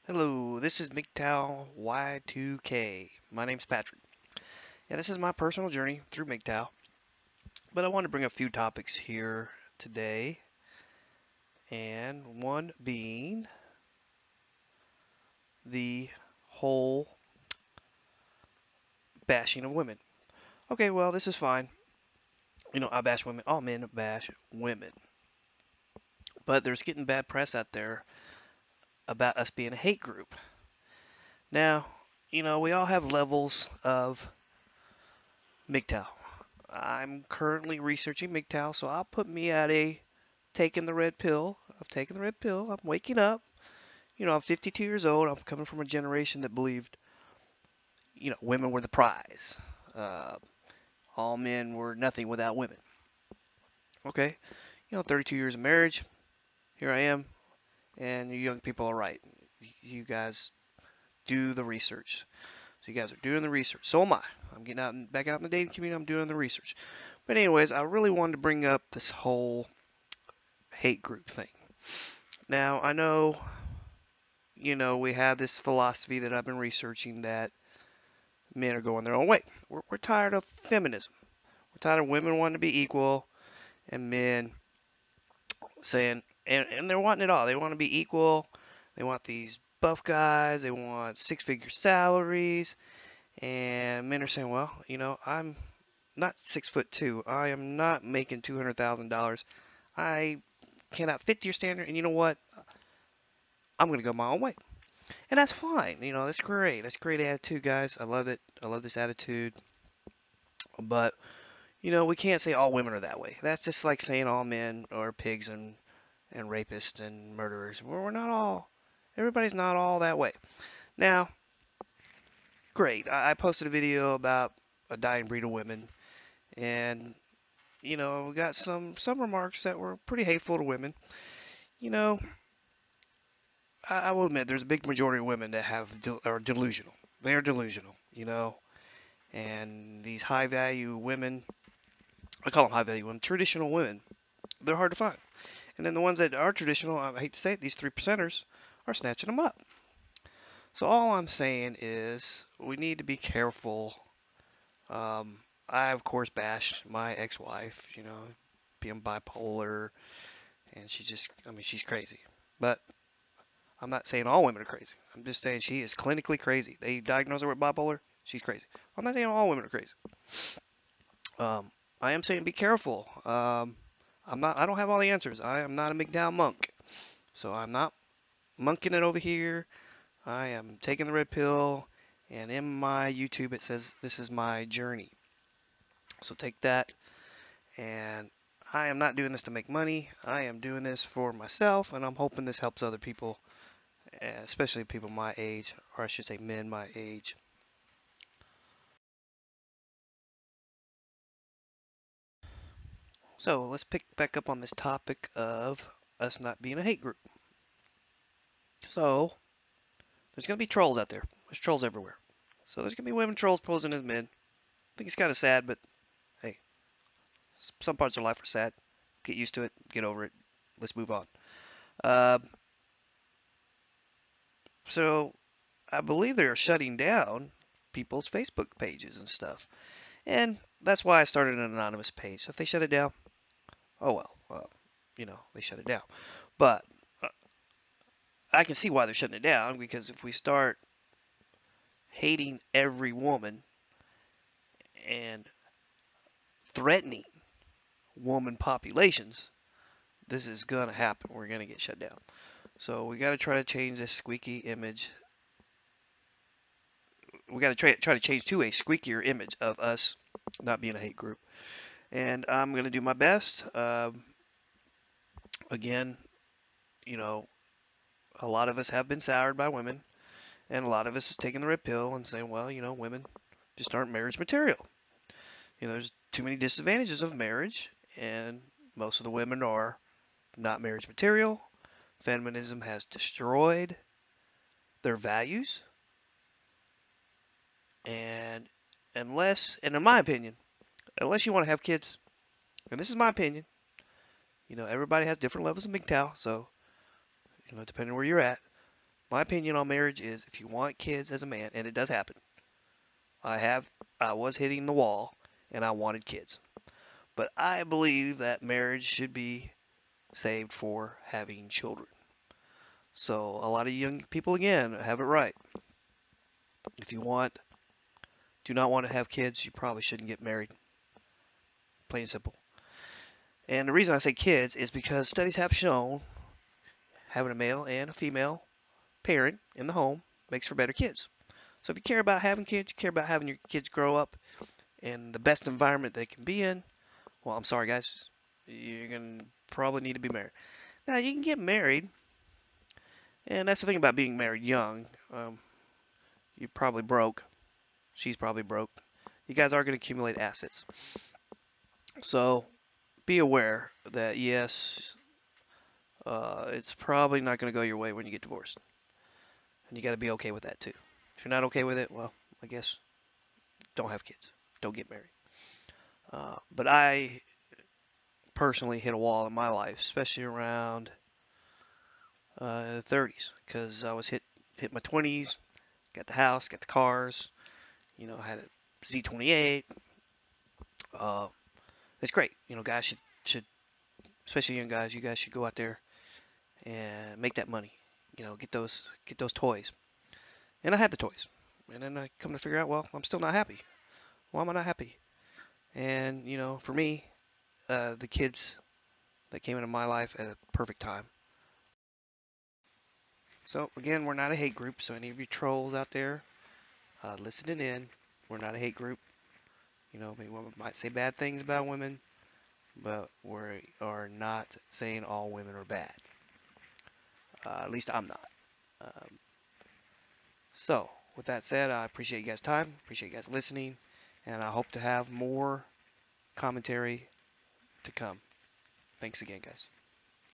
Hello, this is MGTOW Y2K. My name's Patrick. Yeah, this is my personal journey through MGTOW, but I want to bring a few topics here today, and one being the whole bashing of women. Okay, well, this is fine. I bash women. All men bash women. But there's getting bad press out there about us being a hate group. Now, we all have levels of MGTOW. I'm currently researching MGTOW, so I'll put me at a taking the red pill. I've taken the red pill. I'm waking up. I'm 52 years old. I'm coming from a generation that believed, women were the prize. Uh, all men were nothing without women. Okay, 32 years of marriage. Here I am, and you young people are right. You guys do the research. So you guys are doing the research. So am I. I'm getting back out in the dating community. I'm doing the research. But anyways, I really wanted to bring up this whole hate group thing. Now I know we have this philosophy that I've been researching that men are going their own way. We're tired of feminism. We're tired of women wanting to be equal and men saying, and they're wanting it all. They want to be equal. They want these buff guys. They want six-figure salaries. And men are saying, well, I'm not 6'2". I am not making $200,000. I cannot fit to your standard. And you know what? I'm going to go my own way. And that's fine. That's great. That's a great attitude, guys. I love it. I love this attitude. But, we can't say all women are that way. That's just like saying all men are pigs and rapists and murderers. We're not all, everybody's not all that way. Now, great. I posted a video about a dying breed of women. And, we got some remarks that were pretty hateful to women. You know, I will admit there's a big majority of women that are delusional. They are delusional. And these high value women, I call them high value women, traditional women, they're hard to find. And then the ones that are traditional, I hate to say it, these 3%ers are snatching them up. So all I'm saying is we need to be careful. I, of course, bashed my ex-wife, being bipolar, and she's crazy. But I'm not saying all women are crazy. I'm just saying she is clinically crazy. They diagnose her with bipolar, she's crazy. I'm not saying all women are crazy. Um, I am saying be careful. I don't have all the answers. I am not a MGTOW monk. So I'm not monking it over here. I am taking the red pill, and in my YouTube it says this is my journey. So take that, and I am not doing this to make money. I am doing this for myself, and I'm hoping this helps other people, especially people my age, or I should say men my age. So let's pick back up on this topic of us not being a hate group. So there's going to be trolls out there. There's trolls everywhere. So there's going to be women trolls posing as men. I think it's kind of sad, but hey, some parts of life are sad. Get used to it. Get over it. Let's move on. Uh, so I believe they're shutting down people's Facebook pages and stuff. And that's why I started an anonymous page. So if they shut it down, oh well. They shut it down. But I can see why they're shutting it down because if we start hating every woman and threatening woman populations, this is going to happen. We're going to get shut down. So we got to try to change this squeaky image. We got to try to change to a squeakier image of us not being a hate group. And I'm going to do my best. Again, you know, a lot of us have been soured by women, and a lot of us is taking the red pill and saying, well, women just aren't marriage material. There's too many disadvantages of marriage, and most of the women are not marriage material. Feminism has destroyed their values, and and in my opinion, unless you want to have kids, and this is my opinion, everybody has different levels of MGTOW, so, depending on where you're at, My opinion on marriage is if you want kids as a man, and it does happen, I was hitting the wall and I wanted kids. But I believe that marriage should be saved for having children. So a lot of young people again have it right. If you do not want to have kids, you probably shouldn't get married. Plain and simple. And the reason I say kids is because studies have shown having a male and a female parent in the home makes for better kids. So if you care about having kids, you care about having your kids grow up in the best environment they can be in, well, I'm sorry, guys, you're going to probably need to be married. Now, you can get married, and that's the thing about being married young. You're probably broke. She's probably broke. You guys are going to accumulate assets. So be aware that, yes, it's probably not going to go your way when you get divorced. And you got to be okay with that, too. If you're not okay with it, well, I guess don't have kids. Don't get married. But I personally hit a wall in my life, especially around 30s, because I was hit my 20s, got the house, got the cars, I had a Z28. Uh, it's great. Guys should especially young guys, you guys should go out there and make that money. Get those toys. And I had the toys, and then I come to figure out, well, I'm still not happy. Why am I not happy? And for me, the kids that came into my life at a perfect time. So again, we're not a hate group. So any of you trolls out there listening in, we're not a hate group. Maybe we might say bad things about women, but we are not saying all women are bad. At least I'm not. Um, so with that said, I appreciate you guys' time, appreciate you guys listening, and I hope to have more commentary to come. Thanks again, guys.